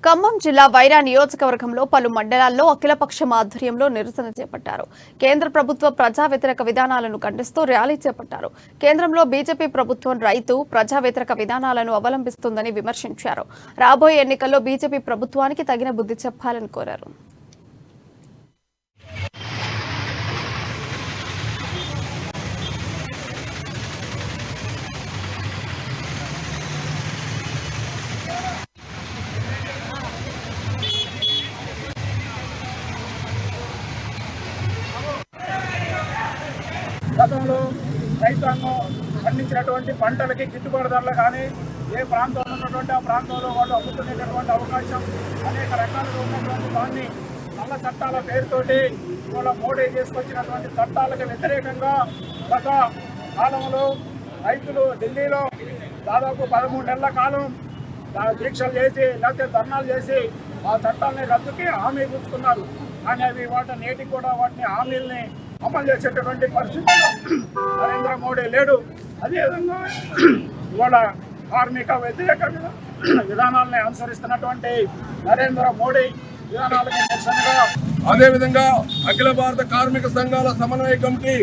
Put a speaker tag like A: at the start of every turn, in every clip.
A: ఖమ్మం జిల్లా వైరా నియోజకవర్గంలో పలు మండలాల్లో అఖిలపక్షం ఆధ్వర్యంలో నిరసన చేపట్టారు. కేంద్ర ప్రభుత్వ ప్రజా వ్యతిరేక విధానాలను ఖండిస్తూ ర్యాలీ చేపట్టారు. కేంద్రంలో బీజేపీ ప్రభుత్వం రైతు ప్రజా వ్యతిరేక విధానాలను అవలంబిస్తుందని విమర్శించారు. రాబోయే ఎన్నికల్లో బీజేపీ ప్రభుత్వానికి తగిన బుద్ధి చెప్పాలని కోరారు.
B: గతంలో రైతాంగం పండించినటువంటి పంటలకి గిట్టుబాటు ధరలు కానీ ఏ ప్రాంతంలో ఉన్నటువంటి ఆ ప్రాంతంలో వాళ్ళు అమ్ముకునేటటువంటి అవకాశం అనేక రకాలుగా ఉన్నటువంటి దాన్ని నల్ల చట్టాల పేరుతోటి ఇవాళ మోడీ చేసుకొచ్చినటువంటి చట్టాలకు వ్యతిరేకంగా గత కాలంలో రైతులు ఢిల్లీలో దాదాపు 13 నెలల కాలం దీక్షలు చేసి లేకపోతే ధర్నాలు చేసి ఆ చట్టాలని రద్దుకి హామీ పుచ్చుకున్నారు. కానీ అవి నేటికి కూడా వాటిని హామీల్ని అమలు చేసేటటువంటి పరిస్థితుల్లో నరేంద్ర మోడీ లేడు. అదేవిధంగా ఇవాళ కార్మిక వ్యతిరేక విధానాలని అనుసరిస్తున్నటువంటి నరేంద్ర మోడీ విధానాలకు నిరసనగా
C: అదేవిధంగా అఖిల భారత కార్మిక సంఘాల సమన్వయ కమిటీ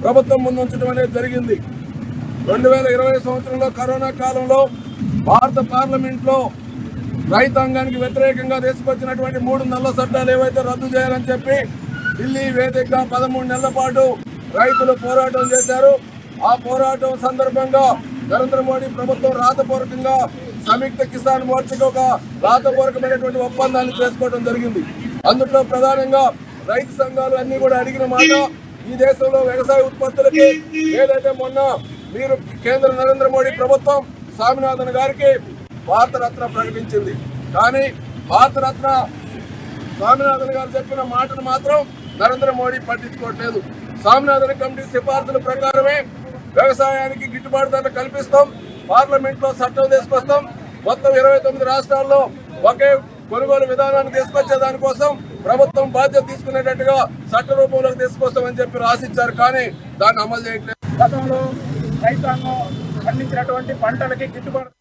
C: ప్రభుత్వం ముందుంచడం అనేది జరిగింది. 2020 సంవత్సరంలో కరోనా కాలంలో భారత పార్లమెంట్లో రైతాంగానికి వ్యతిరేకంగా తీసుకొచ్చినటువంటి 3 నల్ల చట్టాలు ఏవైతే రద్దు చేయాలని చెప్పి ఢిల్లీ వేదికగా 13 నెలల పాటు రైతులు పోరాటం చేశారు. ఆ పోరాటం సందర్భంగా నరేంద్ర మోడీ ప్రభుత్వం రాతపూర్వకంగా సంయుక్త కిసాన్ మోర్చాకు ఒక రాతపూర్వకమైనటువంటి ఒప్పందాన్ని చేసుకోవడం జరిగింది. అందులో ప్రధానంగా రైతు సంఘాలు అన్ని కూడా అడిగిన మాట, ఈ దేశంలో వ్యవసాయ ఉత్పత్తులకి ఏదైతే మొన్న మీరు కేంద్ర నరేంద్ర మోడీ ప్రభుత్వం స్వామినాథన్ గారికి భారతరత్న ప్రకటించింది. కానీ భారతరత్న స్వామినాథన్ గారు చెప్పిన మాటను మాత్రం నరేంద్ర మోడీ పట్టించుకోవట్లేదు. స్వామినాథన్ కమిటీ సిఫార్సుల ప్రకారమే వ్యవసాయానికి గిట్టుబాటు ధరలు కల్పిస్తాం, పార్లమెంట్ లో చట్టం తీసుకొస్తాం, మొత్తం 29 రాష్ట్రాల్లో ఒకే కొనుగోలు విధానాన్ని తీసుకొచ్చే దానికోసం ప్రభుత్వం బాధ్యత తీసుకునేటట్టుగా చట్ట రూపంలోకి తీసుకొస్తామని చెప్పి రాసిచ్చారు. కానీ దాన్ని అమలు చేయట్లేదు.
B: గతంలో రైతాంగం పండించినటువంటి పంటలకి గిట్టుబాటు